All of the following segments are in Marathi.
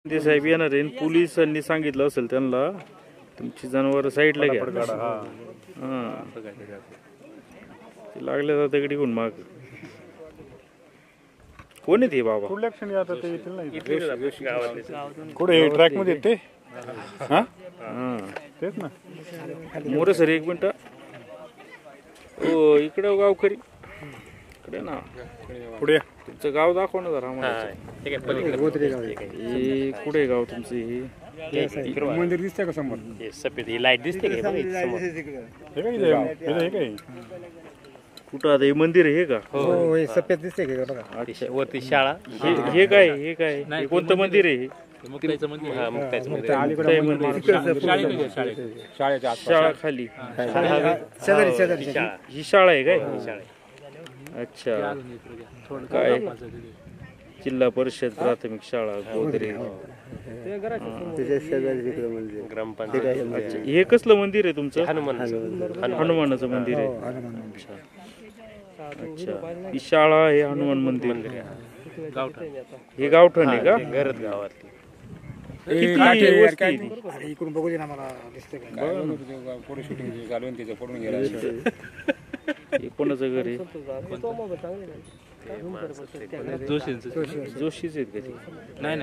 ते साहेब येणार आहे, पोलिसांनी सांगितलं असेल त्यांना तुमची जनावर साईडला घ्या. ते लागले जात दगडी कोण माग कोण आहे ते बाबा? कुठल्या क्षणी आता ते येतील ना कुठे ट्रॅक मध्ये ते तेच ना. मोरे सर एक मिनिट. हो इकडे गावकरी इकडे ना पुढे तुमचं गाव दाखव ना जरा आम्हाला. कुठे गाव तुमचं? हे मंदिर दिसतंय का समोर? सफेद लाईट दिसते का? कुठं आता हे मंदिर आहे का? हो सफेद दिसते का बघा. अच्छा वरती शाळा. हे काय हे काय हे कोणतं मंदिर आहे? मुक्ताईचं मंदिर. हा मुक्ताईचं मंदिर. शाळा खाली शेजारी शेजारी ही शाळा आहे काय? अच्छा काय जिल्हा परिषद प्राथमिक शाळा गोदरे. ग्रामपंचायत. हे कसलं मंदिर आहे तुमचं? हनुमान. हनुमानाचं मंदिर आहे. अच्छा ही शाळा हे हनुमान मंदिर. हे गावठण आहे का? गरज गावातली. किती वस्ती आहे ती? इकडून बघू दे ना मला दिसते का? फोटो शूटिंग चालू आहे त्याचं फोटो घ्यायला. हे कोणाचं घर आहे? जोशीच आहेत का ते? नाही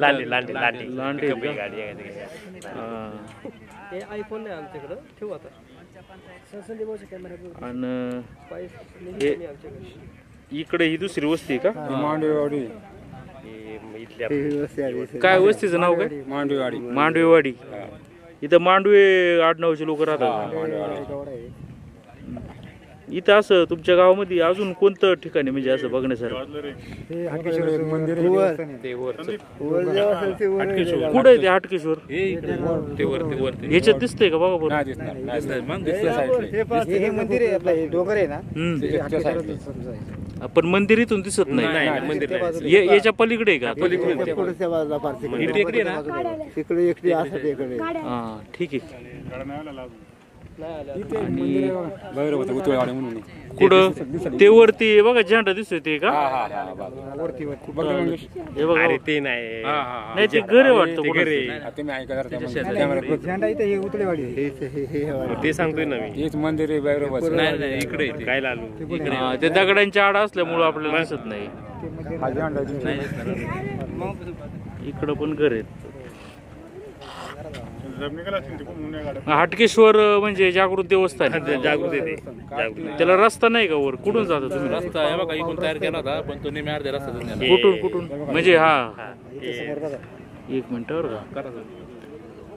लांडे लांडे लांडे लांडे गाडी आहे. हे आयफोन नाही आमच्याकडे ठेवू आता. आणि इकडे ही दुसरी वस्ती आहे का? मांडवेवाडी. काय वस्तीचं नाव काय? मांडवेवाडी. मांडवेवाडी. इथं मांडवे आडनावचे लोक राहतात. इथं असं तुमच्या गावामध्ये अजून कोणतं ठिकाणी म्हणजे असं बघण्यासारखं? कुठं आहे ते हाटकेश्वर? ह्याच्यात दिसतंय का बघा बरं? हे मंदिर आहे आपलं, हे डोंगर आहे ना. पण मंदिर इथून दिसत नाही. याच्या पलीकडे आहे का? हा ठीक आहे. कुठं ते वरती बघा झेंडा दिसतोय ते का? हे बघा ते नाही नाही ते घर आहे वाटतं. ते सांगतोय ना मी. हेच मंदिर आहे. नाही इकडे काय लालू ते दगडांच्या आड असल्यामुळं आपल्याला दिसत नाही. इकडं पण घर आहेत. हाटकेश्वर म्हणजे जागृत देवस्थान. त्याला रस्ता नाही का वर? कुठून जाता तुम्ही? रस्ता आहे बघा इकडून तयार केला होता पण तो निम्या अर्ध्या रस्ता. कुठून म्हणजे हा एक मिनिट बरं का.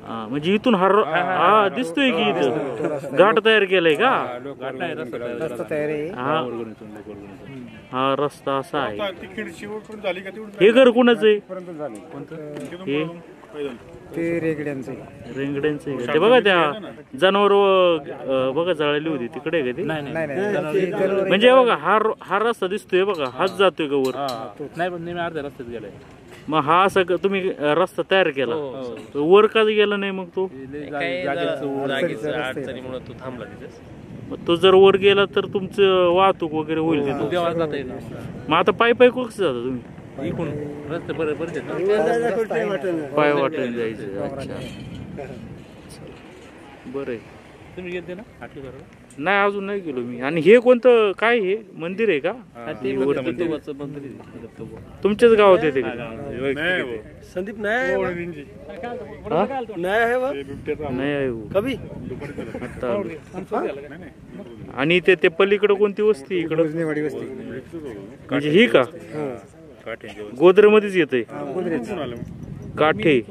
हा म्हणजे इथून हा दिसतोय की इथं घाट तयार केलाय का? हा रस्ता असा आहे. हे घर कुणाचं आहे? ते रेंगड्यांचं रेंगड्यांचं ते बघा त्या जनावर बघा जळाली होती तिकडे का ते? म्हणजे बघा हा रस्ता दिसतोय बघा. हाच जातोय का वर? नाही पण नेहमी अर्ध्या रस्त्यात गेलाय. मग हा असं तुम्ही रस्ता तयार केला वर का गेला नाही मग तो? अडचणीमुळे तो थांबला तिथे. मग तो जर वर गेला तर तुमचं वाहतूक वगैरे होईल तिथं. मग आता पायी कसं जाता तुम्ही? इकडून रस्ते बरेच पाय वाटेल जायचं. अच्छा बरं आहे. तुम्ही गेलते ना हाटकेश्वर? नाही अजून नाही गेलो मी. आणि हे कोणतं काय हे मंदिर आहे का? तुमच्याच गावात येते का? संदीप नाही कभी. आणि ते पलीकडे कोणती वस्ती? इकडं म्हणजे ही का? गोदरे मध्येच येते काठे.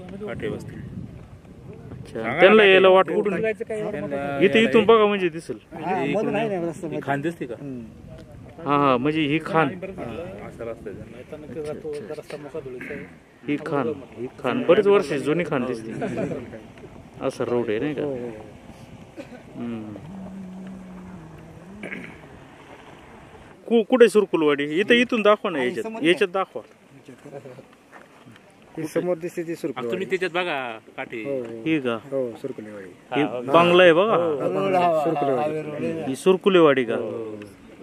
अच्छा त्यांना यायला वाट कुठून? इथून बघा म्हणजे दिसेल. खान दिसते का? हा म्हणजे ही खान. ही खान बरेच वर्ष जुनी खान दिसते. असं रोड आहे नाही का? कुठे सुरकुलवाडी? इथून दाखवा ना. याच्यात दाखवा. समोर दिसते ती सुरकुलवाडी. तुम्ही त्याच्यात बघा काठी. ही का? हो सुरकुलवाडी. बांगला आहे बघा. ही सुरकुलेवाडी का?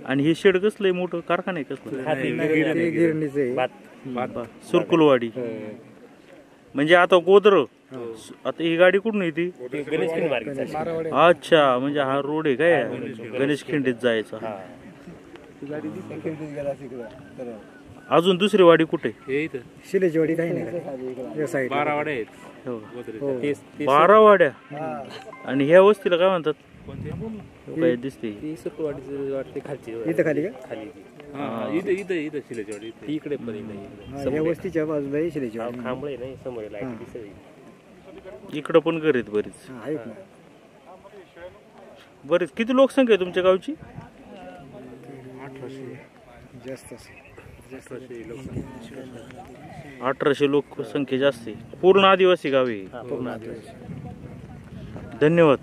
आणि हे शेड कसलंय? मोठं कारखाना आहे कसलं? गिरणीचं. सुरकुलवाडी. म्हणजे आता गोदर आता ही गाडी कुठून येते? अच्छा, म्हणजे हा रोड आहे काय गणेश खिंडीत जायचा. अजून दुसरी वाडी कुठे? हे इथं शिलेची वाडी काही नाही 12 वाड्या आहेत. हो. गोदरेच्या. 12 वाड्या. आणि ह्या वस्तीला काय म्हणतात? काय दिसते इथं खाली का हा, इथं इथं इथं शिलेची वाडी इकडे पण या वस्तीच्या बाजूला ही शिलेची वाडी इकडं पण घर आहेत बरीच. आहेत ना. बरीच. किती लोकसंख्या आहे तुमच्या गावची? 1800 जास्त असेल. 1800 लोकसंख्या जास्त आहे. पूर्ण आदिवासी गाव आहे. धन्यवाद.